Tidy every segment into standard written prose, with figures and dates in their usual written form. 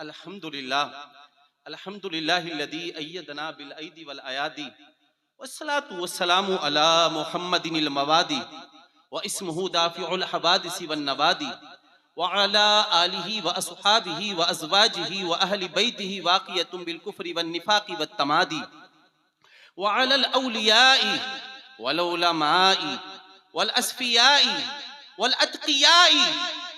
अल्हम्दुलिल्लाह अल्हम्दुलिल्लाहिल्लज़ी अय्यदना बिल ऐदी वल अयादी वस्सलातु वस्सलामु अला मुहम्मदिनिल मवादी व इस्मुहु दाफिउल हवादिसी वन नवादी व अला आलिहि व अस्हाबिहि व अज़वाजिहि व अहलि बैतिहि वाक़ियतुम बिल कुफ्रि वन निफाक़ि वत तमादी व अलल औलियाई वल उलमाई वल अस्फियाई वल अत्क़ियाई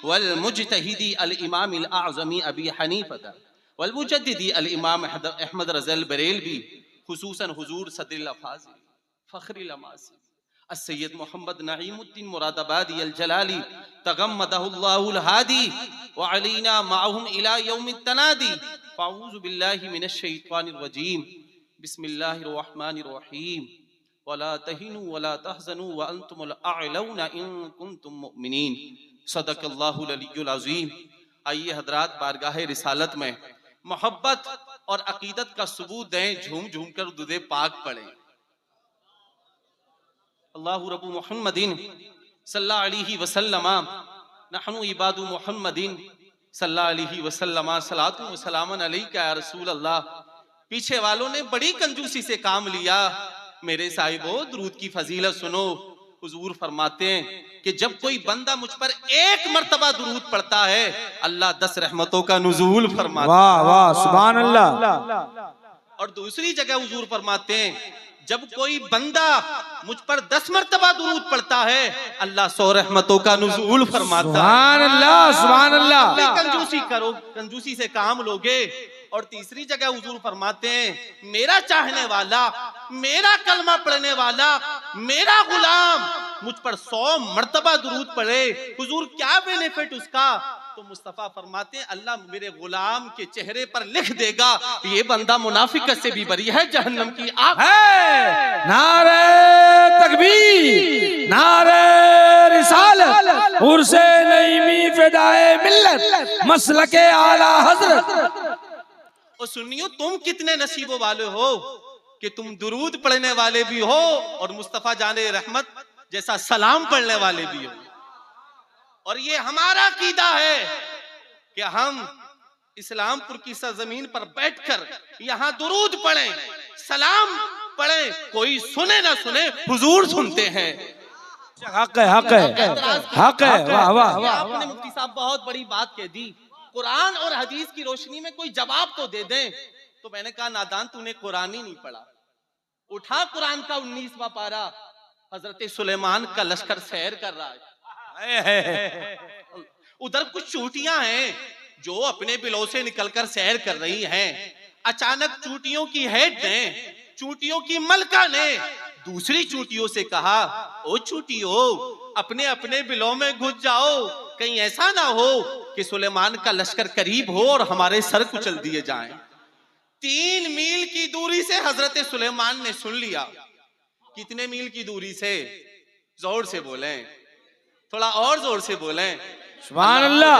वल मुज्तहिदी अल इमाम अल आज़मी अबी हनीफ़ा वल मुजद्दिदी अल इमाम अहमद रज़ल बरेलवी खुसूसन हुजूर सदरिल अफ़ाज़िल फ़ख्रिल अमासी अस्सय्यद मोहम्मद नईमुद्दीन मुरादाबादी अल जलाली तगम्मदहुल्लाहुल हादी व अलैना माअहुम इला यौमित तनादी फ़अऊज़ु बिल्लाहि मिनश शैतानिर रजीम बिस्मिल्लाहिर रहमानिर रहीम वला तहिनु वला तहज़नु व अंतुमुल अअलौना इन कुंतुम मुमिनीन सदक़ल्लाहुल अलियुल अज़ीम। आइए हज़रात, बारगाह रिसालत में मोहब्बत और अकीदत का सबूत दें, झूम झूम कर दुरूद पाक पढ़ें। अल्लाहु रब्बु मुहम्मदिन सल्लल्लाहु अलैहि वसल्लम नहनु इबादु मुहम्मदिन सल्लल्लाहु अलैहि वसल्लम सलातु व सलामन अलैका या रसूल अल्लाह। पीछे वालों ने बड़ी कंजूसी से काम लिया, मेरे साहिबो दुरूद की फजीलत सुनो। हुजूर फरमाते हैं कि जब कोई बंदा मुझ पर एक मर्तबा दुरूद पढ़ता है, अल्लाह 10 रहमतों का नुज़ूल फरमाता है। वाह वाह सुभान अल्लाह। और दूसरी जगह हुजूर फरमाते हैं जब कोई बंदा मुझ पर 10 मर्तबा दुरूद पढ़ता है, अल्लाह 100 रहमतों का नुज़ूल फरमाता है। सुभान अल्लाह सुभान अल्लाह। कंजूसी करो, कंजूसी से काम लोगे। और तीसरी जगह हुजूर फरमाते हैं मेरा चाहने वाला, मेरा कलमा पढ़ने वाला, मेरा गुलाम मुझ पर 100 मर्तबा दुरूद पढ़े। हुजूर क्या बेनिफिट उसका? तो मुस्तफा फरमाते हैं अल्लाह मेरे गुलाम के चेहरे पर लिख देगा ये बंदा मुनाफिकत से भी बरी है, जहन्नम की आग है। नारे तकबीर, नारे रिसालत, उर्से नईमी फिदाए मिल्लत, मसलके आला हजरत। और सुनियो, तुम कितने नसीबों वाले हो कि तुम दुरूद पढ़ने वाले भी हो और मुस्तफा जाने रहमत जैसा सलाम पढ़ने वाले भी हो। और ये हमारा कीदा है कि हम इस्लामपुर की सरजमीन पर बैठकर यहाँ दुरूद पढ़ें, सलाम पढ़ें। कोई सुने ना सुने, हुजूर सुनते हैं। हक है, हक है, हक है। वाह वाह। आपने मुफ्ती साहब बहुत बड़ी बात कह दी, कुरान और हदीस की रोशनी में कोई जवाब तो दे दें। तो मैंने कहा नादान, तूने कुरान ही नहीं पढ़ा। उठा कुरान का 19वां पारा, हजरत सुलेमान का लश्कर सैर कर रहा है। उधर कुछ चूटियां हैं जो अपने बिलों से निकलकर सैर कर रही हैं। अचानक चूटियों की हेड ने, चूटियों की मलका ने दूसरी चूटियों से कहा, ओ चूटियों, अपने अपने बिलों में घुस जाओ, कहीं ऐसा ना हो कि सुलेमान का लश्कर करीब हो और हमारे सर कुचल दिए जाएं। 3 मील की दूरी से हजरत सुलेमान ने सुन लिया। कितने मील की दूरी से? जोर से बोलें, थोड़ा और जोर से बोलें। सुभान अल्लाह।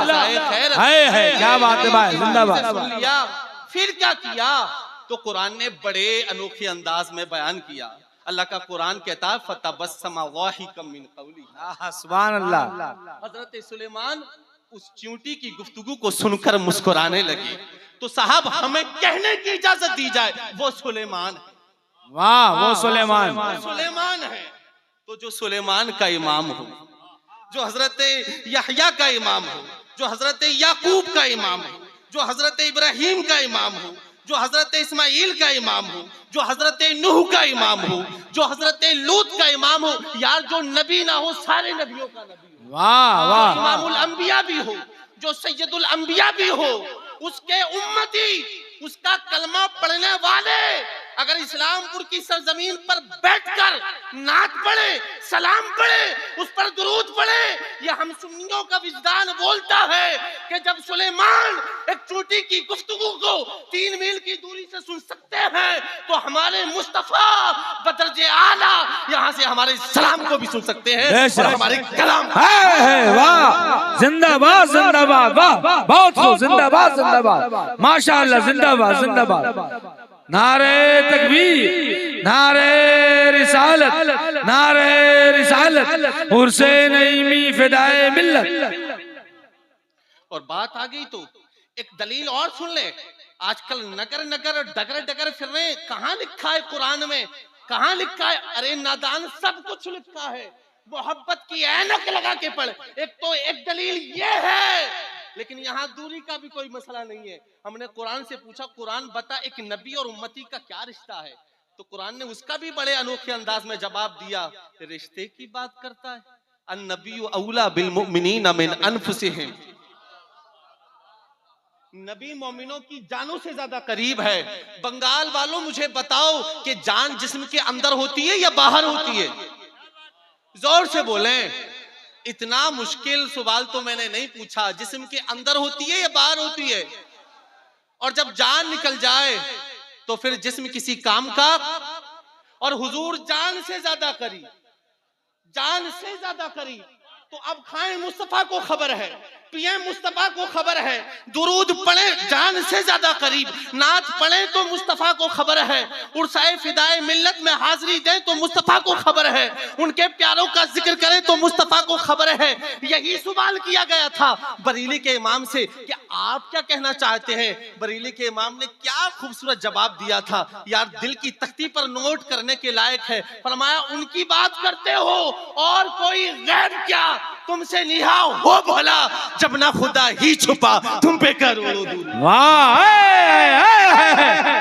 है क्या बात है भाई, जिंदाबाद। सुन लिया, फिर क्या किया? तो कुरान ने बड़े अनोखे अंदाज में बयान किया। अल्लाह का कुरान कहता है फतबस्समा वाहिकम मिन कौली। सुभान अल्लाह। हजरत सुलेमान उस चींटी की गुफ्तगू को सुनकर मुस्कुराने लगे। तो साहब हमें कहने की इजाजत दी जाए, वो सुलेमान है। वाह, वो सुलेमान, सुलेमान है। तो जो सुलेमान का इमाम हो, जो हजरत यहया का इमाम हो, जो हजरत याकूब का इमाम हो, जो हजरत इब्राहिम का इमाम हो, जो हजरत इस्माइल का इमाम हो, जो हजरत नूह का इमाम हो, जो हजरत लूत का इमाम हो, यार जो नबी ना हो सारे नबियों का नबी हो। वाह वाह। इमामुल अंबिया भी हो, जो सैयदुल अंबिया भी हो, उसके उम्मती, उसका कलमा पढ़ने वाले अगर इस्लामपुर की सरजमीन पर बैठकर नात पढ़े, सलाम पढ़े, उस पर दुरूद पढ़े, यह हम सुन्नियों का विजदान बोलता है कि जब सुलेमान एक चूटी की गुफ्तगू को 3 मील की दूरी से सुन सकते हैं, तो हमारे मुस्तफा बदरजे आला यहाँ से हमारे सलाम को भी सुन सकते हैं और हमारे कलाम है। वाह, जिंदाबाद जिंदाबाद, वाह बहुत खूब, जिंदाबाद जिंदाबाद, माशाअल्लाह, जिंदाबाद जिंदाबाद। नारे तकबीर, नारे रिसालत, नारे रिसालत, उर्से नईमी फिदाए मिल्लत। और बात आ गई तो एक दलील और सुन ले, आजकल नगर नगर डगर डगर फिर रहे हैं, कहां लिखा है कुरान में, कहां लिखा है? अरे नादान, सब कुछ लिखा है, मोहब्बत की ऐनक लगा के पढ़। एक तो एक दलील ये है, लेकिन यहाँ दूरी का भी कोई मसला नहीं है। हमने कुरान से पूछा, कुरान बता एक नबी और उम्मती का क्या रिश्ता है? तो कुरान ने उसका भी बड़े अनोखे अंदाज में जवाब दिया, रिश्ते की बात करता है। अन्नबिय्यु औला बिल मुमिनीन मिन अनफुसिहिम, नबी मोमिनों की जानों से ज्यादा करीब है। बंगाल वालों मुझे बताओ कि जान जिस्म के अंदर होती है या बाहर होती है? जोर से बोलें। इतना मुश्किल सवाल तो मैंने नहीं पूछा। जिस्म के अंदर होती है या बाहर होती है? और जब जान निकल जाए तो फिर जिस्म किसी काम का? और हुजूर जान से ज्यादा करीब, जान से ज्यादा करीब। तो अब खाएं मुस्तफा को खबर है, पिए मुस्तफा को खबर है, दुरूद पढ़े जान से ज्यादा करीब, नात पढ़े तो मुस्तफा को खबर है, उर्साए फिदाए मिल्लत में हाजिरी दें तो मुस्तफा को खबर है, उनके प्यारों का जिक्र करें तो मुस्तफा को खबर है। यही सवाल किया गया था बरेली के इमाम से कि आप क्या कहना चाहते हैं? बरेली के इमाम ने क्या खूबसूरत जवाब दिया था यार, दिल की तख्ती पर नोट करने के लायक है। फरमाया, उनकी बात करते हो और कोई गैर क्या तुमसे निहा हो भला, जब ना खुदा ही छुपा तुम पे करोड़ों दूर। वाह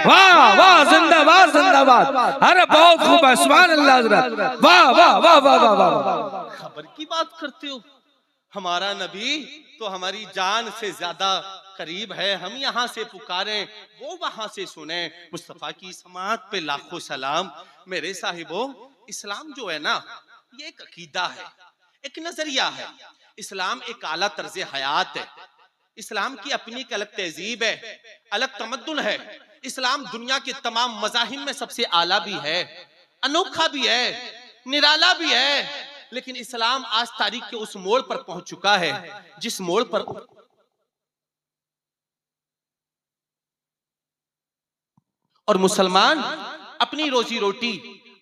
वाह वाह, जिंदाबाद जिंदाबाद, अरे बहुत खूब है, सुभान अल्लाह हज़रत, वाह वाह वाह वाह वाह। खबर की बात करते हो, हमारा नबी तो हमारी जान से ज्यादा करीब है। हम यहाँ से पुकारें, वो वहां से सुने। मुस्तफा की समात पे लाखों सलाम। मेरे साहिबो, इस्लाम जो है ना, ये एक अकीदा है, एक नजरिया है। इस्लाम एक आला तर्ज हयात है। इस्लाम की अपनी एक अलग तहजीब है, अलग तमद्दुन है। इस्लाम दुनिया के तमाम मज़ाहिब में सबसे आला भी है, अनोखा भी है, निराला भी है। लेकिन इस्लाम आज तारीख के उस मोड़ पर पहुंच चुका है जिस मोड़ पर और मुसलमान अपनी रोजी रोटी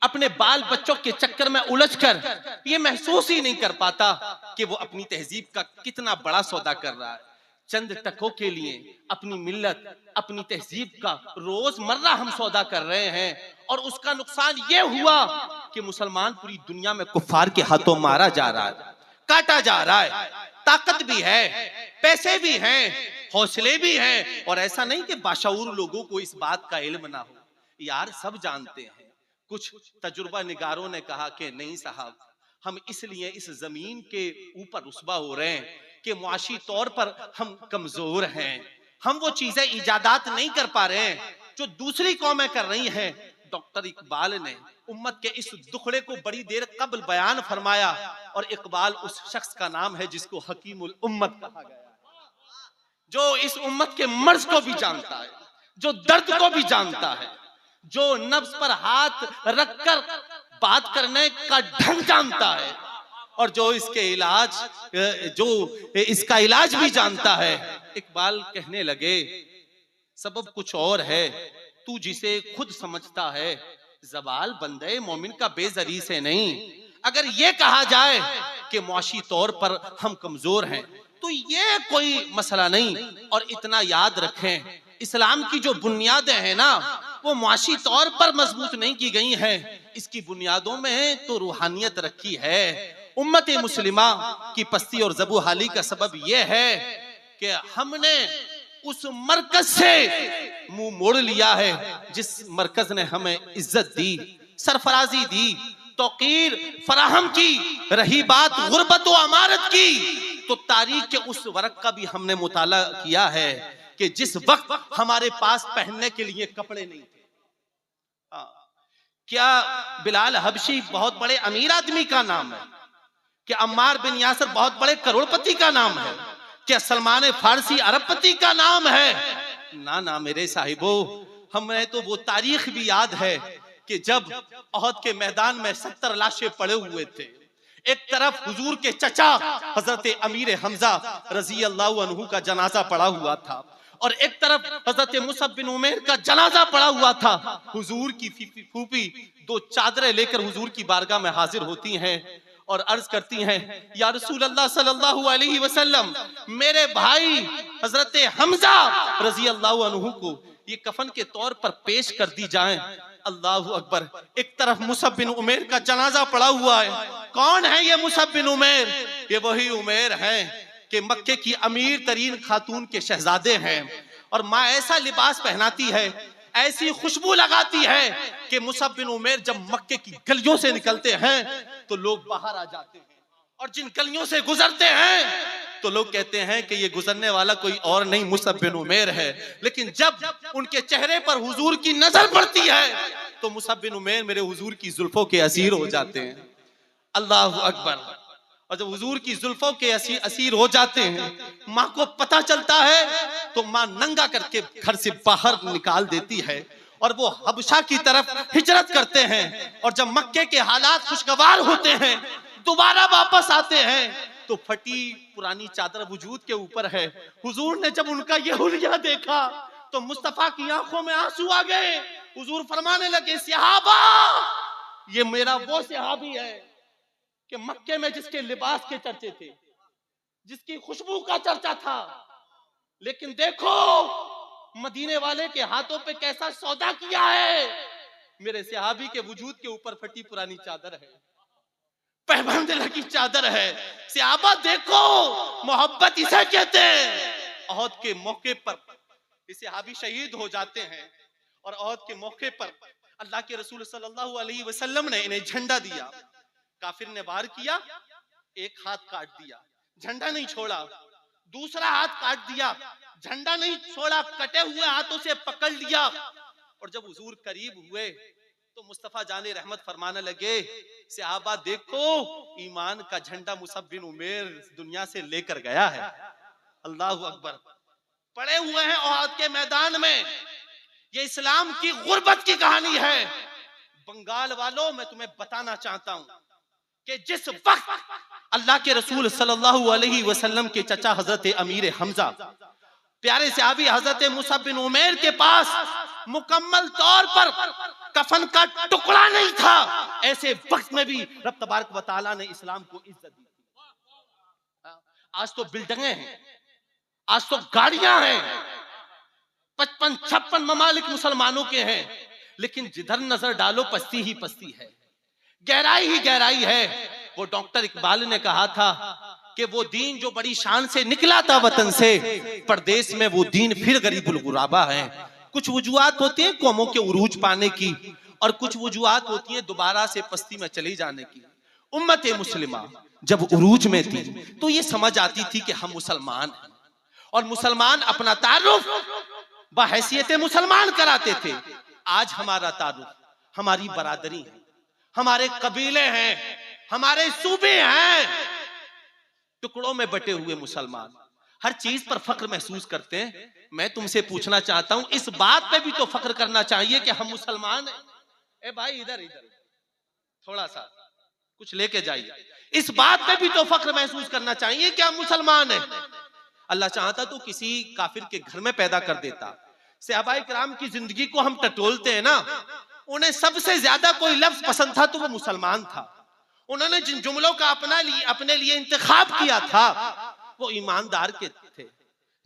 अपने बाल बच्चों के चक्कर में उलझकर ये महसूस ही नहीं कर पाता कि वो अपनी तहजीब का कितना बड़ा सौदा कर रहा है। चंद टकों के लिए अपनी मिल्लत, अपनी तहजीब का रोजमर्रा हम सौदा कर रहे हैं, और उसका नुकसान ये हुआ कि मुसलमान पूरी दुनिया में कुफार के हाथों मारा जा रहा है, काटा जा रहा है। ताकत भी है, पैसे भी हैं, हौसले भी हैं, और ऐसा नहीं कि बाशऊर लोगों को इस बात का इल्म ना हो। यार, सब जानते हैं। कुछ तजुर्बा निगारों ने कहा कि नहीं साहब, हम इसलिए इस जमीन के ऊपर रुस्बा हो रहे हैं कि मुआशी तौर पर हम कमजोर हैं, हम वो चीजें इजादात नहीं कर पा रहे हैं जो दूसरी कौमें कर रही हैं। डॉक्टर इकबाल ने उम्मत के इस दुखड़े को बड़ी देर कबल बयान फरमाया, और इकबाल उस शख्स का नाम है जिसको हकीमुल उम्मत कहा गया, जो इस उम्मत के मर्ज को भी जानता है, जो दर्द को भी जानता है, जो नफ्स पर हाथ रखकर बात करने का ढंग जानता है, और जो इसके इलाज, जो इसका इलाज भी जानता है। इकबाल कहने लगे, सबब कुछ और है, तू जिसे खुद समझता है, ज़वाल बंदे मोमिन का बेजरी से नहीं। अगर ये कहा जाए कि मुआशी तौर पर हम कमजोर हैं तो ये कोई मसला नहीं। और इतना याद रखें, इस्लाम की जो बुनियादें हैं ना, वो मुआशी तौर पर मजबूत नहीं की गई हैं, इसकी बुनियादों में तो रूहानियत रखी है। उम्मत मुस्लिमा की पस्ती और ज़बूहाली का सबब यह है कि हमने उस मरकज से मुंह मोड़ लिया है जिस मरकज ने हमें इज्जत दी, सरफराजी दी, तौकीर फराहम की। रही बात गुर्बत व अमारत की, तो तारीख के उस वरक का भी हमने मुताला किया है कि जिस वक्त हमारे पास पहनने के लिए कपड़े नहीं थे। क्या बिलाल हबशी बहुत बड़े अमीर आदमी का नाम है? क्या अम्मार बिन यासर बहुत बड़े करोड़पति का नाम है? क्या सलमान फारसी अरबपति का नाम है? ना ना मेरे साहिबो, हमें तो वो तारीख भी याद है कि जब ओहद के मैदान में 70 लाशें पड़े हुए थे, एक तरफ हुजूर के चचा हजरत अमीर हमजा रजी अल्लाह अन्हु का जनाजा पड़ा हुआ था, और एक तरफ हजरत मुसअब बिन उमैर का जनाजा पड़ा हुआ था। हुजूर की फूफी दो चादरें लेकर हुजूर की बारगाह में हाजिर होती हैं और अर्ज करती हैं, या रसूल अल्लाह सल्लल्लाहु अलैहि वसल्लम, मेरे भाई हजरत हमजा रजी अल्लाह अन्हु को ये कफन के तौर पर पेश कर दी जाए। अल्लाहु अकबर। एक तरफ मुसअब बिन उमैर का जनाजा पड़ा हुआ है। कौन है ये मुसअब बिन उमैर? ये वही उमैर हैं कि मक्के की अमीर तरीन खातून के शहजादे हैं, और माँ ऐसा लिबास पहनाती है, ऐसी खुशबू लगाती है कि मुसअब बिन उमैर जब मक्के की गलियों से निकलते हैं तो लोग बाहर आ जाते हैं, और जिन गलियों से गुजरते हैं तो लोग कहते हैं कि ये गुजरने वाला कोई और नहीं, मुसअब बिन उमैर है। लेकिन जब उनके चेहरे पर हुजूर की नजर पड़ती है तो मुसअब बिन उमैर मेरे हुजूर की जुल्फों के असीर हो जाते हैं। अल्लाह अकबर। और जब हुजूर की जुल्फों के असीर हो जाते हैं, माँ को पता चलता है तो माँ नंगा करके घर से बाहर निकाल देती है, और वो हबशा की तरफ हिजरत करते हैं। और जब मक्के के हालात खुशगवार होते हैं, दोबारा वापस आते हैं, तो फटी पुरानी चादर वजूद के ऊपर है। हुजूर ने जब उनका ये हुलिया देखा तो मुस्तफा की आंखों में आंसू आ गए। हुजूर फरमाने लगे, सहाबा, ये मेरा वो सहाबी है कि मक्के में जिसके लिबास के चर्चे थे, जिसकी खुशबू का चर्चा था, लेकिन देखो मदीने वाले के हाथों पे कैसा सौदा किया है। मेरे सहाबी के वजूद के ऊपर फटी पुरानी चादर है, पैबंद लगी चादर है। सहाबा देखो, मोहब्बत इसे कहते हैं। ओहद के मौके पर ये सहाबी शहीद हो जाते हैं, और ओहद के मौके पर अल्लाह के रसूल सल्लल्लाहु अलैहि वसल्लम ने इन्हें झंडा दिया। काफिर ने वार किया, एक हाथ काट दिया, झंडा नहीं छोड़ा। दूसरा हाथ काट दिया, झंडा नहीं छोड़ा, कटे हुए हाथों से पकड़ लिया। और जब हुजूर करीब हुए तो मुस्तफा जाने रहमत फरमाने लगे, सहाबा देखो, ईमान का झंडा मुसअब बिन उमैर दुनिया से लेकर गया है। अल्लाहु अकबर। पड़े हुए हैं ओहद के मैदान में। ये इस्लाम की गुर्बत की कहानी है। बंगाल वालों, मैं तुम्हें बताना चाहता हूं कि जिस वक्त अल्लाह के रसूल सल्लल्लाहु अलैहि वसल्लम के चचा हजरत अमीर हमजा, प्यारे सहाबी हजरत मुसअब बिन उमैर के पास मुकम्मल तौर पर कफन का टुकड़ा नहीं था, ऐसे वक्त में भी रब तबारक व तआला ने इस्लाम को इज्जत दी। आज तो बिल्डिंगें हैं, आज तो गाड़ियां हैं, 55-56 ममालिक मुसलमानों के हैं, लेकिन जिधर नजर डालो पस्ती ही पस्ती है, गहराई ही गहराई है। वो डॉक्टर इकबाल ने कहा था कि वो दीन जो बड़ी शान से निकला था वतन से, परदेश में वो दीन फिर गरीबुल गुराबा है। कुछ वजूहात होती हैं कौमों के उरूज पाने की, और कुछ वजूहात होती हैं दोबारा से पस्ती में चली जाने की। उम्मत मुस्लिमा जब उरूज में थी तो ये समझ आती थी कि हम मुसलमान हैं, और मुसलमान अपना तारुफ बहैसियत मुसलमान कराते थे। आज हमारा तारुफ, हमारी बरादरी है, हमारे कबीले हैं, हमारे सूबे हैं, टुकड़ों में बटे हुए मुसलमान हर चीज पर फख्र महसूस करते हैं। मैं तुमसे पूछना चाहता हूं, इस बात पे भी तो फख्र करना चाहिए कि हम मुसलमान हैं। ए भाई, इधर इधर थोड़ा सा कुछ लेके जाइए। इस बात पे भी तो फख्र महसूस करना चाहिए कि हम मुसलमान हैं। अल्लाह चाहता तो किसी काफिर के घर में पैदा कर देता। सहाबाए किराम की जिंदगी को हम टटोलते हैं ना, उन्हें सबसे ज्यादा कोई लफ्ज पसंद था तो वो मुसलमान था। उन्होंने जिन जुमलों का अपने लिए इंतखाब किया था वो ईमानदार के थे।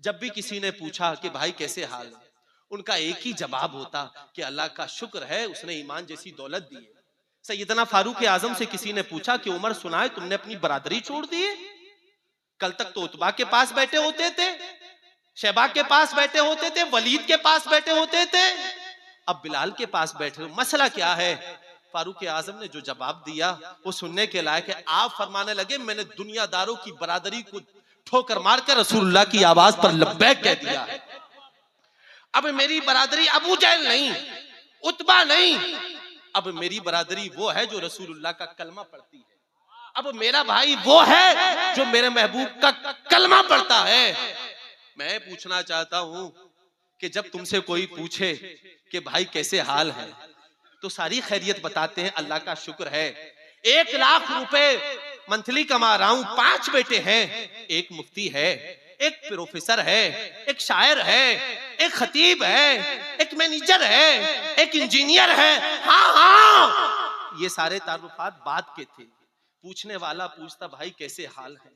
जब भी किसी ने पूछा कि भाई कैसे हाल है, उनका एक ही जवाब होता कि अल्लाह का शुक्र है, उसने ईमान जैसी दौलत दी है। सैयदना फारूक आजम से किसी ने पूछा कि उमर सुनाए तुमने अपनी बरादरी छोड़ दी है? कल तक तो उतबा के पास बैठे होते थे, शैबा के पास बैठे होते थे, वलीद के पास बैठे होते थे, अब बिलाल के पास बैठे हो, मसला क्या है? फारूक आजम ने जो जवाब दिया वो सुनने के लायक है। आप फरमाने लगे, मैंने दुनियादारों की बरादरी को ठोकर मारकर रसूलुल्लाह की आवाज पर लब्बैक कह दिया है। अब मेरी बरादरी अबू जहल नहीं, उतबा नहीं, अब मेरी बरादरी वो है जो रसूलुल्लाह का कलमा पढ़ती है। अब मेरा भाई वो है जो मेरे महबूब का कलमा पढ़ता है। मैं पूछना चाहता हूं कि जब तुमसे कोई पूछे कि भाई कैसे हाल है, तो सारी खैरियत बताते हैं, अल्लाह का शुक्र है, 1 लाख रुपए मंथली कमा रहा हूं, 5 बेटे हैं, एक मुफ्ती है, एक प्रोफेसर है, एक शायर है, एक खतीब है, एक मैनेजर है, एक इंजीनियर है। हाँ हाँ, ये सारे तारुफात बात के थे। पूछने वाला पूछता भाई कैसे हाल है,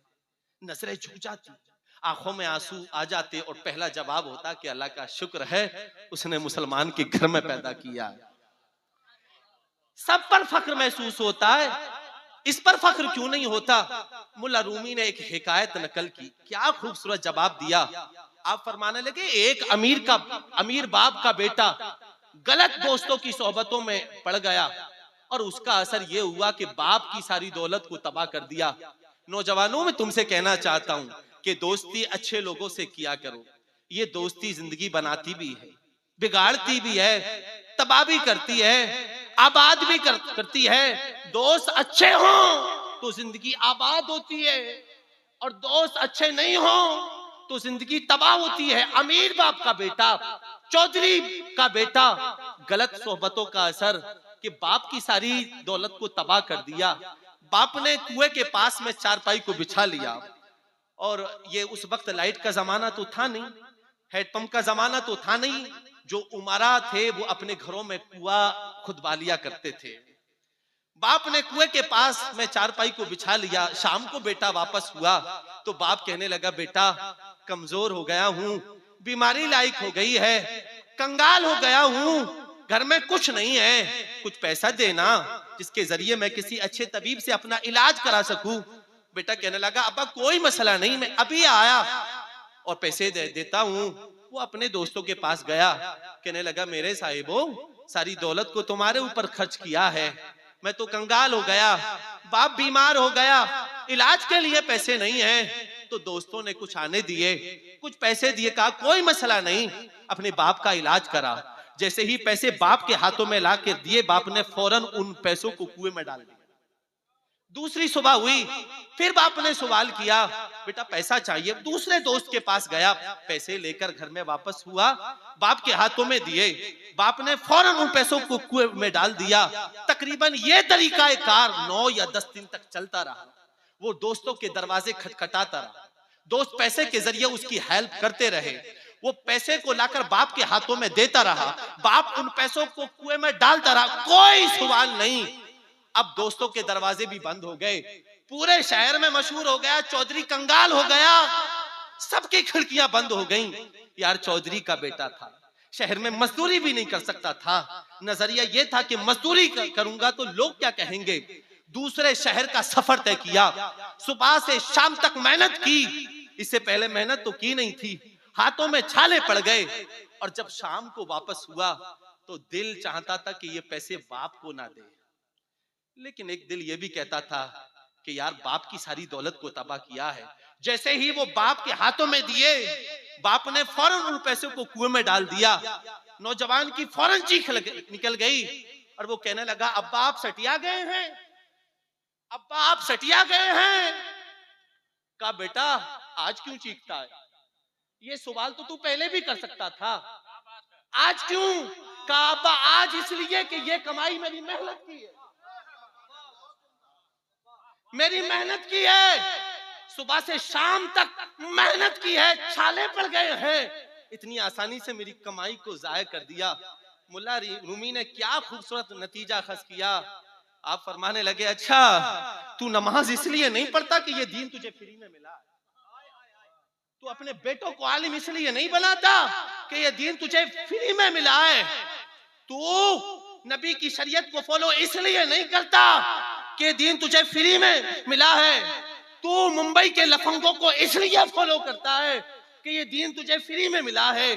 नजरें झुक जाती, आंखों में आंसू आ जाते और पहला जवाब होता कि अल्लाह का शुक्र है उसने मुसलमान के घर में पैदा किया। सब पर फख्र महसूस होता है, इस पर फख्र क्यों नहीं होता? मुल्ला रूमी ने एक हिकायत नकल की, क्या खूबसूरत जवाब दिया। आप फरमाने लगे एक अमीर बाप का बेटा गलत दोस्तों की सोहबतों में पड़ गया और उसका असर यह हुआ कि बाप की सारी दौलत को तबाह कर दिया। नौजवानों में तुमसे कहना चाहता हूं कि दोस्ती अच्छे लोगों से किया करो, ये दोस्ती जिंदगी बनाती भी है, बिगाड़ती भी है, तबाह भी करती है, आबाद भी करती है। दोस्त अच्छे हों तो जिंदगी आबाद होती है और दोस्त अच्छे नहीं हों तो जिंदगी तबाह होती है। अमीर बाप का बेटा, चौधरी का बेटा, गलत सोहबतों का असर कि बाप की सारी दौलत को तबाह कर दिया। बाप ने कुएं के पास में चारपाई को बिछा लिया और ये उस वक्त लाइट का जमाना तो था नहीं, हैंडपंप का जमाना तो था नहीं, जो उमरा थे वो अपने घरों में कुआं खुदवा लिया करते थे। बाप ने कुएं के पास में चारपाई को बिछा लिया। शाम को बेटा वापस हुआ तो बाप कहने लगा बेटा कमजोर हो गया हूं, बीमारी लायक हो गई है, कंगाल हो गया हूं, घर में कुछ नहीं है, कुछ पैसा देना जिसके जरिए मैं किसी अच्छे तबीब से अपना इलाज करा सकूं। बेटा कहने लगा अब्बा कोई मसला नहीं, मैं अभी आया और पैसे देता हूं। वो अपने दोस्तों के पास गया, कहने लगा मेरे साहिबो सारी दौलत को तुम्हारे ऊपर खर्च किया है, मैं तो कंगाल हो गया, बाप बीमार हो गया, इलाज के लिए पैसे नहीं है। तो दोस्तों ने कुछ आने दिए, कुछ पैसे दिए, कहा कोई मसला नहीं, अपने बाप का इलाज करा। जैसे ही पैसे बाप के हाथों में ला के दिए, बाप ने फौरन उन पैसों को कुएं में डाल दिया। दूसरी सुबह हुई, फिर बाप ने सवाल किया बेटा पैसा चाहिए। दूसरे दोस्त के पास गया, पैसे लेकर घर में वापस हुआ, बाप के हाथों में दिए, बाप ने फौरन उन पैसों को कुएं में डाल दिया। तकरीबन ये तरीका कार 9 या 10 दिन तक चलता रहा। वो दोस्तों के दरवाजे खटखटाता रहा, दोस्त पैसे के जरिए उसकी हेल्प करते रहे, वो पैसे को लाकर बाप के हाथों में देता रहा, बाप उन पैसों को कुएं में डालता रहा, कोई सवाल नहीं। अब दोस्तों के दरवाजे भी बंद हो गए, पूरे शहर में मशहूर हो गया चौधरी कंगाल हो गया, सबकी खिड़कियां बंद हो गईं। यार चौधरी का बेटा था, शहर में मजदूरी भी नहीं कर सकता था, नजरिया यह था कि मजदूरी करूंगा तो लोग क्या कहेंगे। दूसरे शहर का सफर तय किया, सुबह से शाम तक मेहनत की, इससे पहले मेहनत तो की नहीं थी, हाथों में छाले पड़ गए। और जब शाम को वापस हुआ तो दिल चाहता था कि ये पैसे बाप को ना दे, लेकिन एक दिल ये भी कहता था कि यार बाप की सारी दौलत को तबाह किया है। जैसे ही वो बाप के हाथों में दिए, बाप ने फौरन उन पैसों को कुएं में डाल दिया। नौजवान की फौरन चीख निकल गई और वो कहने लगा अब्बा आप सटिया गए हैं, अब्बा आप सटिया गए हैं। कहा बेटा आज क्यों चीखता है, ये सवाल तो तू पहले भी कर सकता था, आज क्यों? कहा अब्बा आज इसलिए कि ये कमाई मेरी मेहनत की है, मेरी मेहनत की है, सुबह से शाम तक मेहनत की है, छाले पड़ गए हैं, इतनी आसानी से मेरी कमाई को जाया कर दिया। मुल्ला रूमी ने क्या खूबसूरत नतीजा खस किया। आप फरमाने लगे अच्छा तू नमाज इसलिए नहीं पढ़ता कि ये दीन तुझे फ्री में मिला, तू अपने बेटों को आलिम इसलिए नहीं बनाता कि ये दीन तुझे फ्री में मिला है, तू नबी की शरीयत को फॉलो इसलिए नहीं करता कि दीन तुझे फ्री में मिला है, तू मुंबई के लफंगों को इसलिए फॉलो करता है कि ये दीन तुझे फ्री में मिला है।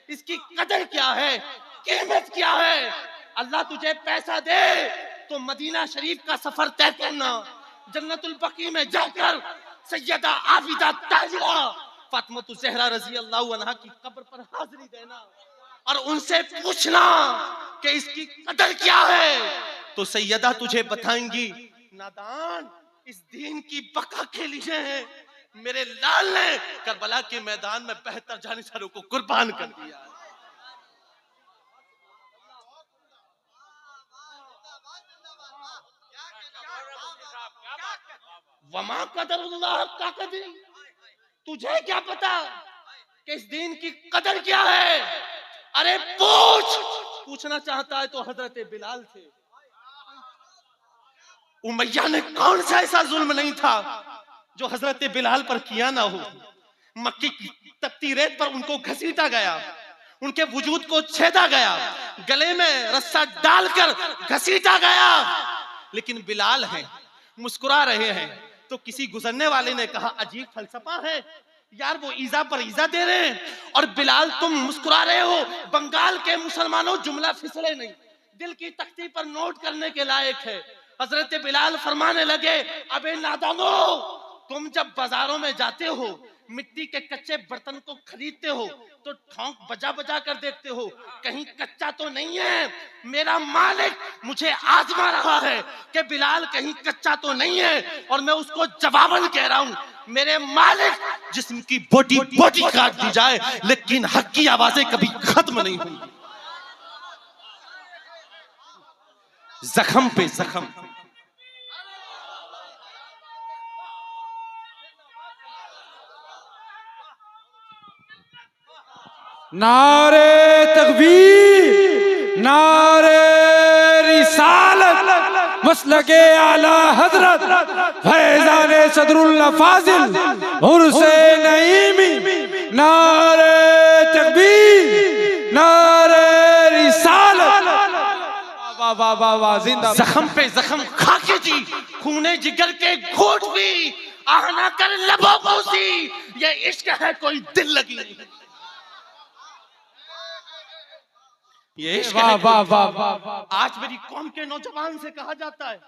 इसकी कदर क्या है, कीमत क्या है? अल्लाह तुझे पैसा दे तो मदीना शरीफ का सफर तय करना, जन्नतुल बकी में जाकर सैयदा आबिदा ताजिरा फातिमा ज़हरा रजी अल्लाह अन्हा की कब्र पर हाजिरी देना और उनसे पूछना कि इसकी कदर क्या है, तो सैयदा तुझे बताएंगी नादान इस दीन की बका के लिए है, मेरे लाल ने करबला के मैदान में बेहतर जानिसारों को कुर्बान कर दिया। वमा कदरुल्लाह का कदर, तुझे क्या पता कि इस दीन की कदर क्या है? अरे पूछना चाहता है तो हजरत बिलाल से, उमैया ने कौन सा ऐसा जुल्म नहीं था जो हजरत बिलाल पर किया ना हो। मक्की की तपती रेत पर उनको घसीटा गया, उनके वजूद को छेदा गया, गले में रस्सा डालकर घसीटा गया, लेकिन बिलाल हैं, मुस्कुरा रहे हैं। तो किसी गुजरने वाले ने कहा अजीब फलसफा है यार, वो ईजा पर ईजा दे रहे हैं और बिलाल तुम मुस्कुरा रहे हो। बंगाल के मुसलमानों, जुमला फिसले नहीं, दिल की तख्ती पर नोट करने के लायक है। हजरत बिलाल फरमाने लगे, अबे नादानो, तुम जब बाजारों में जाते हो, मिट्टी के कच्चे बर्तन को खरीदते हो तो ठोंक बजा बजा कर देखते हो, कहीं कच्चा तो नहीं है। मेरा मालिक मुझे आजमा रहा है कि बिलाल कहीं कच्चा तो नहीं है, और मैं उसको जवाबन कह रहा हूं, मेरे मालिक जिस्म की बोटी बोटी काट दी जाए लेकिन हक की आवाजें कभी खत्म नहीं होंगी। जख्म पे जख्म। नारे तकबीर, नारे रिसालत, मसलके आला हजरत फैजान सदरुल्लाह फाजिल उर्से नईमी। नारे तकबीर, नारे रिसालत। वाह वाह वाह वाह, जिंदा। जख्म पे जख्म खाके जी, खूने जिगर के घोट भी, आहना कर लबों को सी, ये इश्क है कोई दिल लगी नहीं। ये इश्क है। वाह वाह वाह वाह। आज मेरी कौम के नौजवान से कहा जाता है,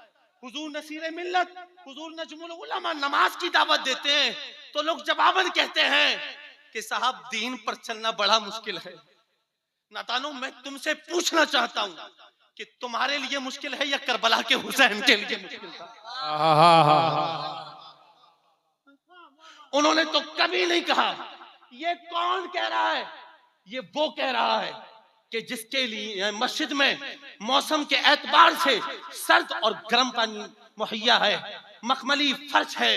हुजूर नसीरे मिल्लत, हुजूर नजमुल उलमा नमाज की दावत देते हैं, तो लोग जवाबन कहते हैं कि साहब दीन पर चलना बड़ा मुश्किल है। नादानो, मैं तुमसे पूछना चाहता हूं कि तुम्हारे लिए मुश्किल है या करबला के हुसैन के लिए मुश्किल था? उन्होंने तो कभी नहीं कहा ये कौन कह रहा है, ये वो कह रहा है कि जिसके लिए मस्जिद में मौसम के एतबार से सर्द और गर्म पानी मुहैया है, मखमली फर्श है,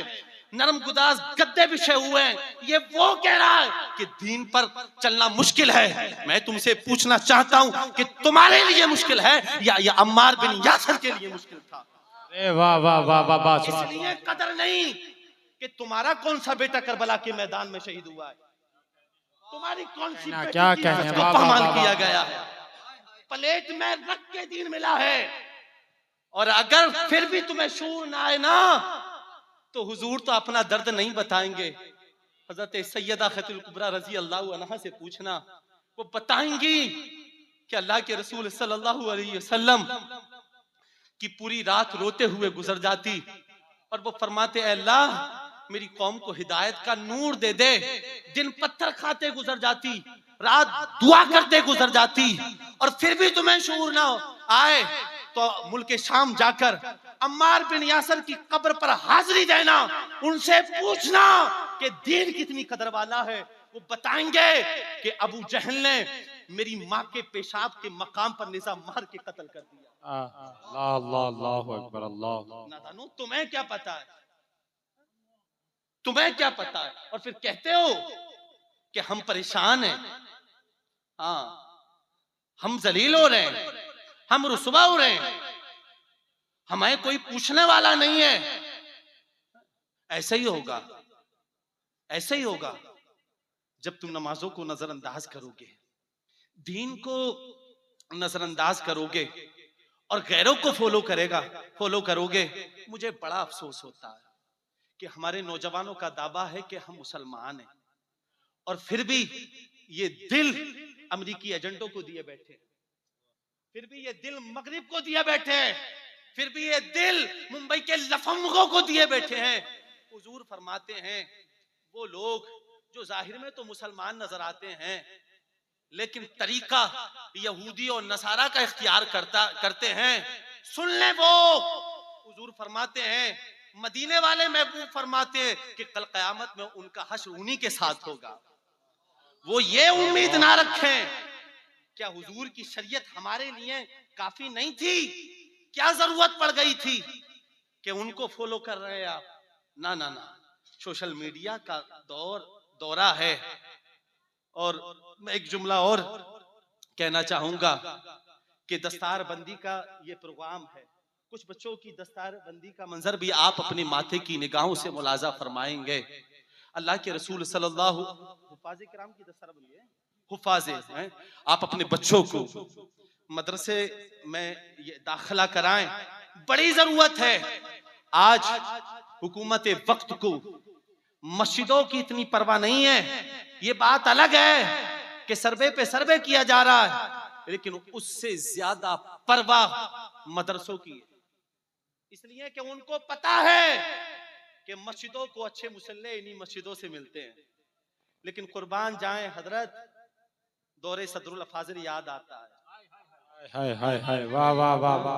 नरम गुदाज गद्दे बिछे हुए हैं, ये वो कह रहा है कि दीन पर चलना मुश्किल है। मैं तुमसे पूछना चाहता हूं कि तुम्हारे लिए मुश्किल है या अम्मार बिन यासर के लिए मुश्किल था? वाह वाह वाह वाह वाह। इसलिए कदर नहीं कि तुम्हारा कौन सा बेटा करबला के मैदान में शहीद हुआ है, तुम्हारी कौन सी बेटी क्या की कहें, इज्जत को पामाल किया गया है, प्लेट में रख के दीन मिला है। और अगर फिर भी तुम्हें शूर ना आए ना, तो हुजूर तो अपना दर्द नहीं बताएंगे। हजरत सैयदा खतील कुबरा रजी अल्लाह अन्हा से पूछना, वो बताएंगी कि अल्लाह के रसूल सल्लल्लाहु अलैहि वसल्लम की पूरी रात रोते हुए गुजर जाती और वो फरमाते, अल्लाह मेरी कौम को हिदायत का नूर दे दे। दिन पत्थर खाते गुजर जाती, रात दुआ करते गुजर जाती, और फिर भी तुम्हें शऊर ना आए तो मुल्क शाम जाकर अम्मार बिन यासर की कब्र पर हाजिरी देना, उनसे पूछना कि दीन कितनी कदर वाला है। वो बताएंगे कि अबू जहल ने मेरी माँ के पेशाब के मकाम पर निज़ाम मार के कत्ल कर दिया। अल्लाह अकबर अल्लाह। नादानो, तुम्हें क्या पता है, तुम्हें क्या पता है? और फिर कहते हो कि हम परेशान हैं, हाँ हम जलील हो रहे हैं, हम रुसवा हो रहे हैं, हमें कोई पूछने वाला नहीं है। ऐसे ही होगा, ऐसे ही होगा जब तुम नमाजों को नजरअंदाज करोगे, दीन को नजरअंदाज करोगे और गैरों को फॉलो करोगे। मुझे बड़ा अफसोस होता है कि हमारे नौजवानों का दावा है कि हम मुसलमान हैं और फिर भी ये दिल अमेरिकी एजेंटों को दिए बैठे, फिर भी ये दिल मगरिब को दिए बैठे, फिर भी ये दिल मुंबई के लफंगों को दिए बैठे हैं। हुजूर फरमाते हैं वो लोग जो जाहिर में तो मुसलमान नजर आते हैं लेकिन तरीका यहूदी और नसारा का इख्तियार करते हैं, सुन ले वो। हुजूर फरमाते हैं, मदीने वाले महबूब फरमाते हैं कि कल कयामत में उनका हश्र उन्हीं के साथ होगा। वो ये उम्मीद ना रखें, क्या हुजूर की शरीयत हमारे लिए काफी नहीं थी? क्या जरूरत पड़ गई थी कि उनको फॉलो कर रहे हैं आप? ना ना ना, सोशल मीडिया का दौरा है। और मैं एक जुमला और कहना चाहूंगा कि दस्तार बंदी का ये प्रोग्राम है, कुछ बच्चों की दस्तारबंदी का मंजर भी आप अपने माथे की निगाहों से मुलाजा फरमाएंगे। अल्लाह के रसूल सल्लल्लाहु हुफ़ाज़े किराम की दस्तारबंदी है, हुफ़ाज़े हैं, आप अपने बच्चों को मदरसे में ये दाखिला कराएं, बड़ी जरूरत है। आज हुकूमत वक्त को मस्जिदों की इतनी परवाह नहीं है। ये बात अलग है कि सर्वे पे सर्वे किया जा रहा है, लेकिन उससे ज्यादा परवाह मदरसों की है। इसलिए कि उनको पता है कि मस्जिदों को अच्छे मुसल्ले इन्हीं मस्जिदों से मिलते हैं। लेकिन कुर्बान जाएं हजरत, दौरे सदरुल फाजिल याद आता है। हाय हाय हाय, वाह वाह वाह वाह।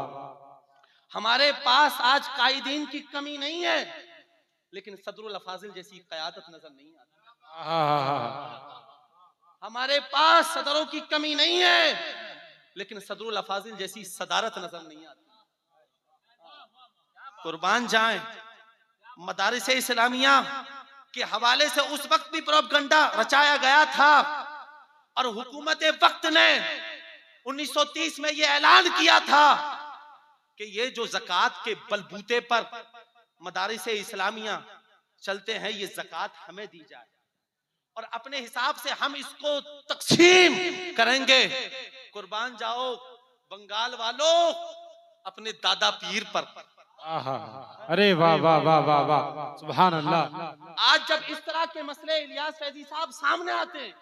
हमारे पास आज कायदीन की कमी नहीं है, लेकिन सदरुल फाजिल जैसी क़यादत नजर नहीं आती। हमारे पास सदरों की कमी नहीं है, लेकिन सदरुल फाजिल जैसी सदारत नजर नहीं आती। कुर्बान जाएं, मदारिस इस्लामिया के हवाले से उस वक्त भी प्रोपगंडा रचाया गया था, और हुकूमत वक्त ने 1930 में यह ऐलान किया था कि ये जो ज़कात के बलबूते पर मदारिस इस्लामिया चलते हैं, ये ज़कात हमें दी जाए और अपने हिसाब से हम इसको तकसीम करेंगे। कुर्बान जाओ बंगाल वालों, अपने दादा पीर पर। अरे वाह वाह वाह वाह वाह, सुभान अल्लाह। आज जब इस तरह के मसले इलियास फैजी साहब सामने आते हैं,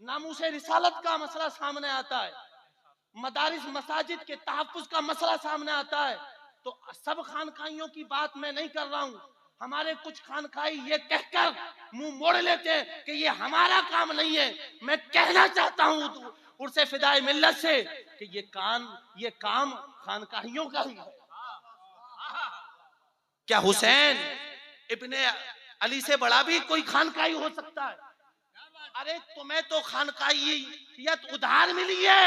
नामूसे रिसालत का मसला सामने आता है, मदारिस मसाजिद के तहफ्फुज़ का मसला सामने आता है, तो सब खानकाइयों की बात मैं नहीं कर रहा हूं। हमारे कुछ खानकाई ये कहकर मुंह मोड़ लेते हैं कि ये हमारा काम नहीं है। मैं कहना चाहता हूं उर्से फिदाए मिल्लत से कि ये काम खानकाइयों का ही है। क्या हुसैन इब्ने अली से बड़ा भी कोई खानकाई हो सकता है? अरे तुम्हें तो खानकाइयत उधार मिली है,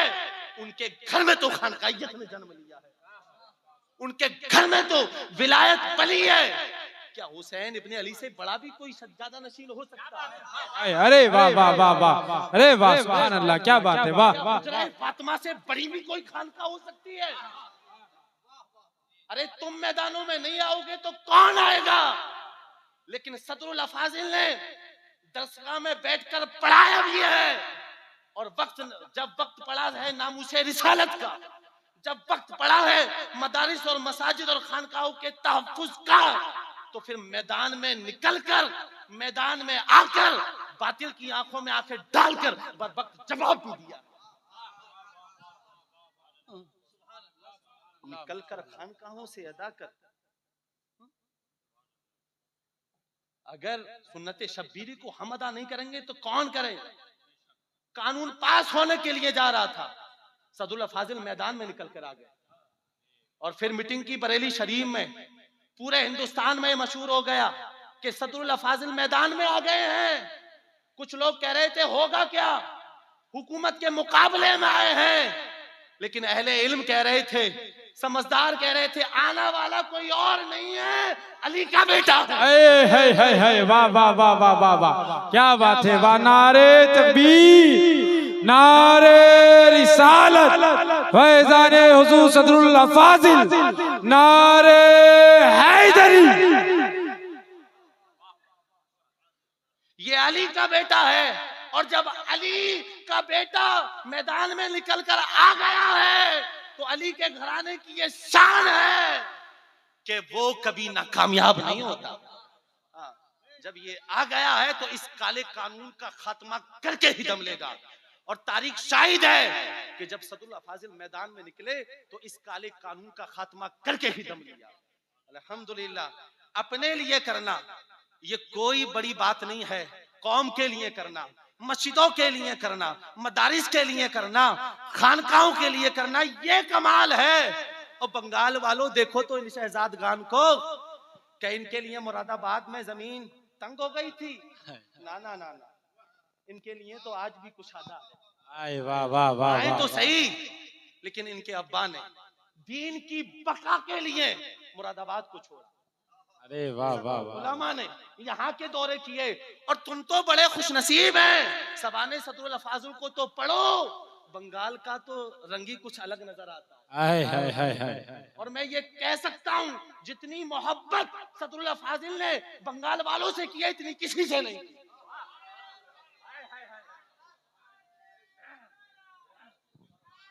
उनके घर में तो खानकाइयत ने जन्म लिया है, उनके घर में तो विलायत पली है। क्या हुसैन इब्ने अली से बड़ा भी कोई सज्जादा नशीन हो सकता है? अरे वाह वाह वाह वाह, अरे वाह, सुभान अल्लाह, क्या बात है, वाह वाह। फातिमा से बड़ी भी कोई खानका हो सकती है? अरे तुम मैदानों में नहीं आओगे तो कौन आएगा? लेकिन सदरुल फाजिल ने दरसगाह में बैठकर पढ़ाया भी है, और जब वक्त पड़ा है नामूसे रिसालत का, जब वक्त पड़ा है मदारिस और मसाजिद और खानकाहों के तहफ्फुज़ का, तो फिर मैदान में निकलकर, मैदान में आकर बातिल की आंखों में आंखें डालकर वक्त जवाब भी दिया। निकलकर खानकाहों से अदा कर। अगर सुन्नत शब्बीरी को हम अदा नहीं करेंगे तो कौन करेगा? कानून पास होने के लिए जा रहा था, सदरुल फाजिल मैदान में निकल कर आ गए, और फिर मीटिंग की बरेली शरीफ में पूरे हिंदुस्तान में मशहूर हो गया कि सदरुल फाजिल मैदान में आ गए हैं। कुछ लोग कह रहे थे होगा क्या, हुकूमत के मुकाबले में आए हैं, लेकिन अहले इल्म कह रहे थे, समझदार कह रहे थे, आना वाला कोई और नहीं है, अली का बेटा है। वाह वाह वाह वाह वाह वाह, क्या बात है, वाह। नारे तकबीर, नारे रिसालत, फैज़ाने हुजूर सदरुल फाजिल, नारे हैदरी। ये अली का बेटा है, और जब अली का बेटा मैदान में निकलकर आ गया है तो अली के घराने की ये शान है कि वो कभी नाकामयाब नहीं होता। जब ये आ गया है तो इस काले कानून का खात्मा करके ही दम लेगा, और तारीख शाहिद है कि जब सदरुल फाजिल मैदान में निकले तो इस काले कानून का खात्मा करके ही दम लिया। अल्हम्दुलिल्लाह, अपने लिए करना ये कोई बड़ी बात नहीं है, कौम के लिए करना, मस्जिदों के लिए करना, मदारिस के लिए करना, खानकाहों के लिए करना, ये कमाल है। और बंगाल वालों देखो तो इन शहजादगान को, क्या इनके लिए मुरादाबाद में जमीन तंग हो गई थी? ना ना ना ना, इनके लिए तो आज भी कुशादा है। वाह वाह वाह, तो सही, लेकिन इनके अब्बा ने दीन की बका के लिए मुरादाबाद को छोड़ा। अरे वाह वाह वाह, उलमा ने यहाँ के दौरे किए, और तुम तो बड़े खुशनसीब हैं, सबाने सदरुल फाजिल को तो पढ़ो, बंगाल का तो रंग ही कुछ अलग नजर आता है। हाय हाय हाय हाय। और मैं ये कह सकता हूँ जितनी मोहब्बत सदरुल्लाह फाजिल ने बंगाल वालों से की है इतनी किसी से नहीं की।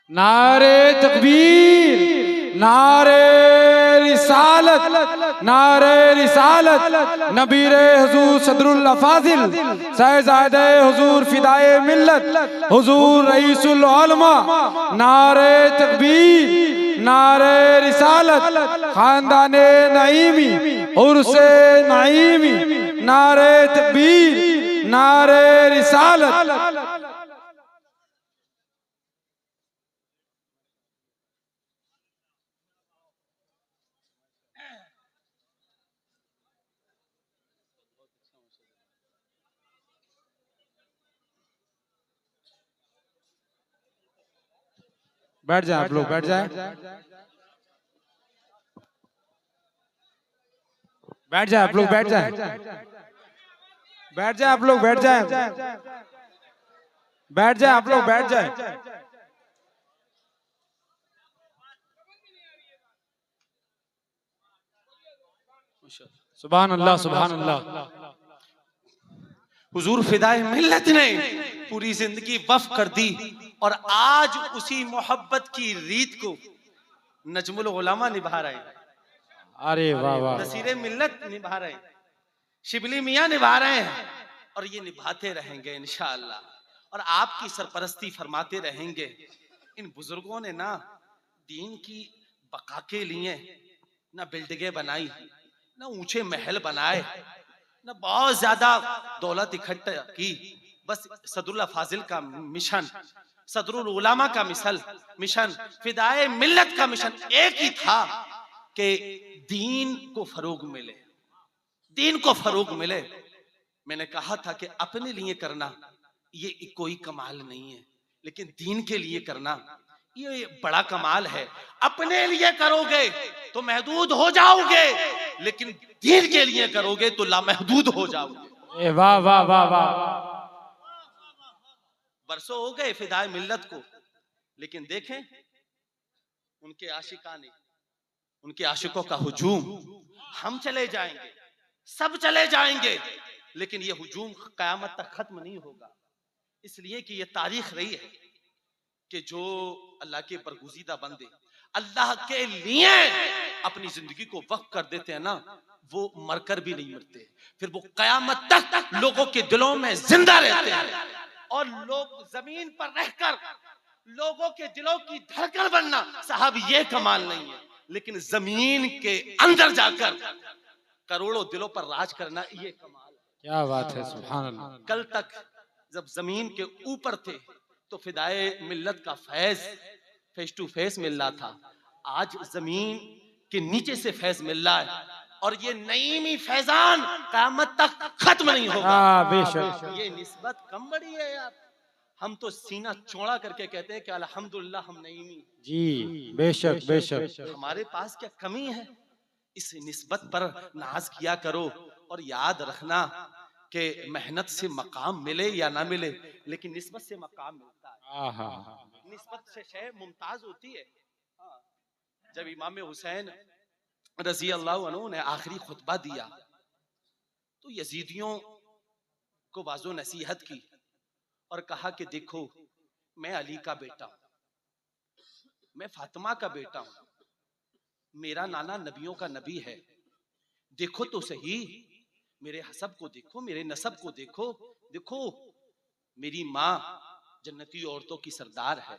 नारे तकबीर, नारे रिसालत, नारे रिसालत, नबीरे हुजूर सदरुल फाजिल शहजादे हुजूर फिदाए मिल्लत हुजूर रईसुल उलमा। नारे तकबीर, नारे रिसालत, खानदाने नईमी उर्से नईमी। नारे तकबीर, नारे रिसालत। बैठ जाए आप लोग, बैठ जाए, बैठ जाए आप लोग, बैठ जाए, बैठ जाए आप लोग, बैठ जाए, बैठ जाए आप लोग, बैठ जाए। सुभान अल्लाह, सुभान अल्लाह। हुजूर फिदाए मिल्लत ने पूरी जिंदगी वफ कर दी और आज उसी मोहब्बत की रीत को नजमुल उलमा निभा रहे हैं, अरे वाह वाह। नसीरे मिल्लत निभा रहे हैं, शिबली मियां निभा रहे हैं और ये निभाते रहेंगे इंशाअल्लाह। और आपकी सरपरस्ती फरमाते रहेंगे। इन बुजुर्गों ने ना दीन की बका के लिए ना बिल्डिंगें बनाई, ना ऊंचे महल बनाए, ना बहुत ज्यादा दौलत इकट्ठा की। बस सदरुल्लाह फाजिल का मिशन, सदरुल उलमा का मिशन, फिदाए मिल्लत का मिशन एक ही था कि दीन को फरोग मिले, दीन को फरोग मिले। मैंने कहा था कि अपने लिए करना ये कोई कमाल नहीं है, लेकिन दीन के लिए करना ये बड़ा कमाल है। अपने लिए करोगे तो महदूद हो जाओगे, लेकिन दीन के लिए करोगे तो लामहदूद हो जाओगे। वाह वाह वाह वाह। बरसों हो गए फिदाए मिल्लत को, लेकिन देखें उनके आशिकाने, उनके आशिकों का हुजूम। हम चले जाएंगे, सब चले जाएंगे, लेकिन ये हुजूम कयामत तक खत्म नहीं होगा। इसलिए कि ये तारीख रही है कि जो अल्लाह के बरगुज़ीदा बंदे अल्लाह के लिए अपनी जिंदगी को वक्फ कर देते हैं ना, वो मरकर भी नहीं मरते, फिर वो कयामत तक लोगों के दिलों में जिंदा रहते हैं। और लोग जमीन पर रहकर लोगों के दिलों की धड़कन बनना साहब ये कमाल नहीं है, लेकिन जमीन के अंदर जाकर करोड़ों दिलों पर राज करना ये कमाल है। क्या बात है, सुभान अल्लाह। कल तक जब जमीन के ऊपर थे तो फिदाए मिल्लत का फैज फेस टू फेस मिल रहा था, आज जमीन के नीचे से फैज मिल रहा है और ये नईमी फैजान क़यामत तक खत्म नहीं होगा। बेशक। ये निस्बत कम बड़ी है यार। हम तो सीना चौड़ा करके कहते हैं कि अल्हम्दुलिल्लाह हम नईमी। जी बेशक बेशक। हमारे पास क्या कमी है? इस निस्बत पर नाज किया करो और याद रखना कि मेहनत से मकाम मिले या ना मिले, लेकिन निस्बत से मकाम मिलता है। निस्बत से शय मुमताज होती है। जब इमाम हुसैन रजी अल्लाह अन्हु ने आखिरी खुतबा दिया तो यजीदियों को वाजो नसीहत की और कहा कि देखो मैं अली का बेटा हूं, मैं फातिमा का बेटा हूं, मेरा नाना नबियों का नबी है, देखो तो सही मेरे हसब को देखो, मेरे नसब को देखो, देखो मेरी माँ जन्नती औरतों की सरदार है।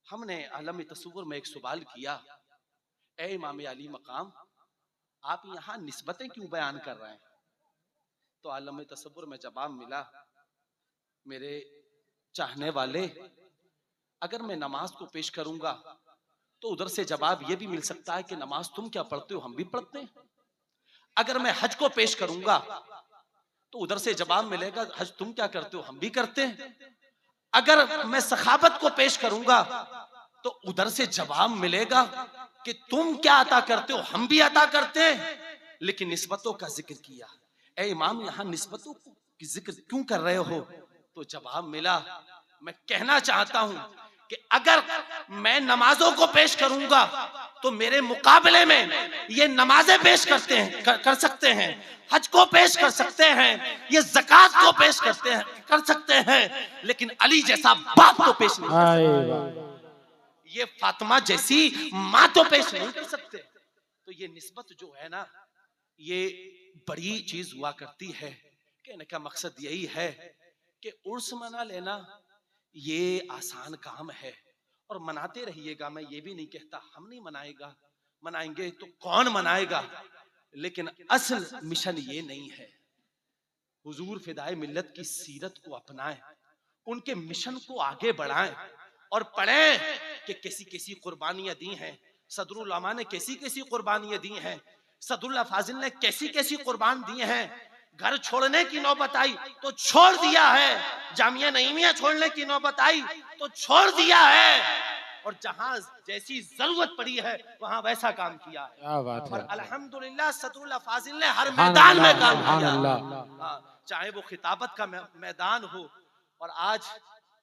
हमने आलम तसव्वुर में एक सवाल किया, ए इमाम अली मकाम, आप यहाँ निस्बतें क्यों बयान कर रहे हैं? तो आलम तसव्वुर में जवाब मिला, मेरे चाहने वाले, अगर मैं नमाज को पेश करूंगा तो उधर से जवाब यह भी मिल सकता है कि नमाज तुम क्या पढ़ते हो, हम भी पढ़ते हैं। अगर मैं हज को पेश करूंगा तो उधर से जवाब मिलेगा, हज तुम क्या करते हो, हम भी करते हैं। अगर मैं सखावत को पेश करूंगा तो उधर से जवाब मिलेगा कि तुम क्या अता करते हो, हम भी अता करते हैं। लेकिन निस्बतों का जिक्र किया, ए इमाम यहाँ निस्बतों की जिक्र क्यों कर रहे हो? तो जवाब मिला, मैं कहना चाहता हूं कि अगर मैं नमाजों को पेश करूंगा तो मेरे मुकाबले में ये नमाजें पेश करते हैं कर सकते हैं, हज को पेश कर सकते हैं, ये ज़कात को पेश कर सकते हैं, लेकिन अली जैसा बाप तो पेश नहीं कर सकते, ये फातिमा जैसी माँ तो पेश नहीं कर सकते। तो ये निस्बत जो है ना, ये बड़ी चीज हुआ करती है। कहने का मकसद यही है कि उर्स मना लेना ये आसान काम है और मनाते रहिएगा। मैं ये भी नहीं कहता हम नहीं मनाएंगे तो कौन मनाएगा, लेकिन असल मिशन ये नहीं है। हुजूर फिदाए मिल्लत की सीरत को अपनाएं, उनके मिशन को आगे बढ़ाएं और पढ़ें कि कैसी कैसी कुर्बानियां दी हैं, सदरुल उलमा ने कैसी कैसी कुर्बानियां दी हैं, सदरुल्लाह फाजिल ने कैसी कैसी कुर्बान दी हैं। घर छोड़ने की नौबत आई तो छोड़ दिया है, जामिया नईमिया छोड़ने की नौबत आई तो छोड़ दिया है, और जहां जैसी जरूरत पड़ी है वहां वैसा काम किया है। क्या बात है। और अल्हम्दुलिल्लाह सदरुल्लाह फाजिल ने हर मैदान में काम किया, चाहे वो खिताबत का मैदान हो, और आज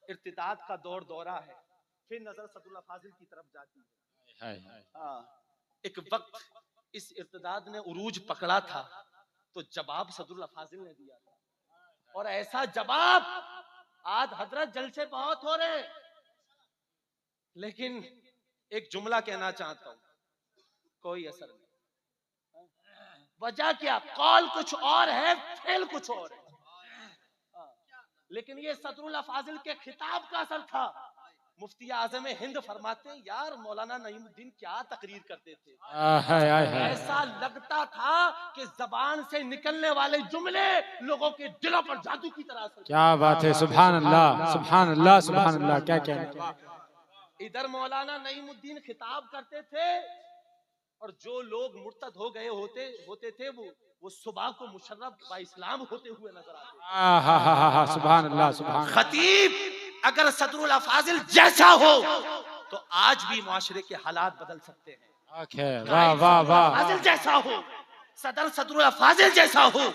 इर्तिदाद का दौरा है, फिर नजर सदरुल्लाह फाजिल की तरफ जाती है। एक वक्त इस इर्तिदाद ने उरूज पकड़ा था तो जवाब सदरुल्लाह फाजिल ने दिया था, और ऐसा जवाब आज हजरत जलसे बहुत हो रहे, लेकिन एक जुमला कहना चाहता हूं, कोई असर नहीं। वजह क्या, कौल कुछ और है, फेल कुछ और है। लेकिन ये सदरुल्लाह फाजिल के खिताब का असर था। मुफ्ती आज़म हिंद फरमाते हैं, यार मौलाना नईमुद्दीन क्या तकरीर करते थे, ऐसा लगता था कि जबान से निकलने वाले जुमले लोगों के दिलों पर जादू की तरह असर। क्या बात है, सुभान अल्लाह सुभान अल्लाह सुभान अल्लाह। क्या कहना। इधर मौलाना नईमुद्दीन खिताब करते थे और जो लोग मुर्तद हो गए होते थे वो सुबह को मुशर्रफ बा इस्लाम होते हुए नजर आते। सुभान अल्लाह सुभान। खतीब अगर सदरुल्लाह फाजिल जैसा हो तो आज भी मुआशरे के हालात बदल सकते हैं। वाह वाह वाह। फाजिल जैसा हो, सदरुल्लाह फाजिल जैसा हो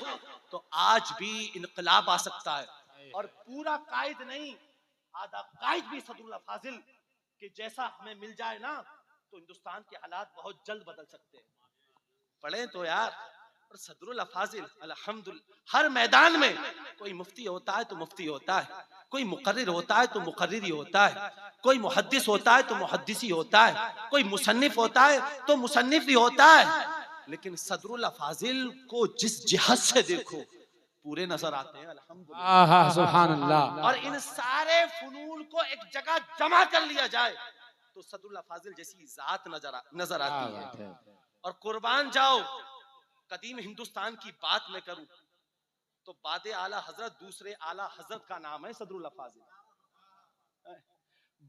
तो आज भी इनकलाब आ सकता है, और पूरा कायद नहीं, आधा कायद भी सदरुल्लाह फाजिल के जैसा हमें मिल जाए ना तो हिंदुस्तान के हालात बहुत जल्द बदल सकते हैं। पढ़े तो यार। और सदरुल्लाह फाजिल अल्हम्दुलिल्लाह हर मैदान में, कोई मुफ्ती होता है तो मुफ्ती होता है, कोई मुकर्रिर होता है तो मुकर्रिर होता है, कोई मुहद्दिस होता है तो मुहद्दिसी होता है, कोई मुसन्निफ होता है तो मुसन्निफ ही होता है, लेकिन सदरुल्लाह फाजिल को जिस जिहद से देखो पूरे नजर आते हैं अल्हम्दुलिल्लाह सुभान अल्लाह। और इन सारे फुनून को एक जगह जमा कर लिया जाए तो सदरुल्लाह फाजिल जैसी जात नजर आती है। और कुर्बान जाओ, कदीम हिंदुस्तान की बात में करूं तो बादे आला हजरत दूसरे आला हजरत का नाम है सदरुल्लाह फाजिल।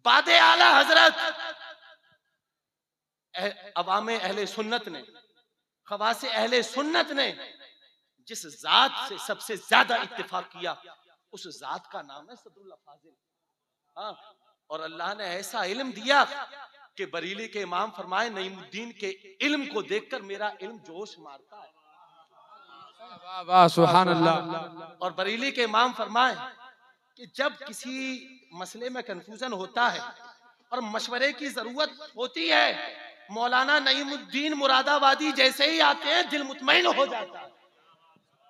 बादे आला हजरत अवामे अहले सुन्नत ने, खवासे अहले सुन्नत ने जिस जात से सबसे ज्यादा इत्तेफाक किया उस जात का नाम है सदरुल्लाह फाजिल। और अल्लाह ने ऐसा इल्म दिया कि बरेली के इमाम फरमाए, नईमुद्दीन के इल्म को देखकर मेरा इल्म जोश मारता है। वाह वाह सुभान अल्लाह। और बरेली के इमाम फरमाए कि जब किसी मसले में कंफ्यूजन होता है और मशवरे की जरूरत होती है, मौलाना नईमुद्दीन मुरादाबादी जैसे ही आते हैं दिल मुतमईन हो जाता है।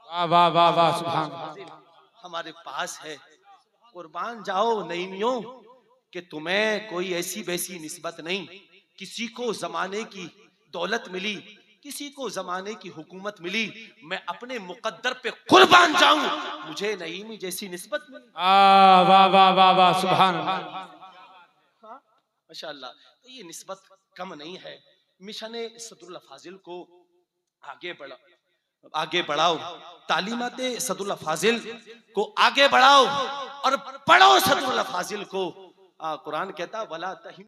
वाह वाह वाह वाह सुभान। हमारे पास है, कुर्बान जाओ नईमियों कि तुम्हें कोई ऐसी वैसी निस्बत नहीं, किसी को जमाने की दौलत मिली, किसी को जमाने की हुकूमत मिली, मैं अपने मुकद्दर पे कुर्बान जाऊं, मुझे नईमी जैसी निस्बत मिली। वाह वाह वाह वाह सुभान माशाअल्लाह। तो ये निस्बत कम नहीं है। मिशन सदरुल्लाह फाजिल को आगे बढ़ाओ, तालीमाते सदरुल्लाह फाजिल को आगे बढ़ाओ और पढ़ो सदरुल्लाह फाजिल को। कुरान कहता वला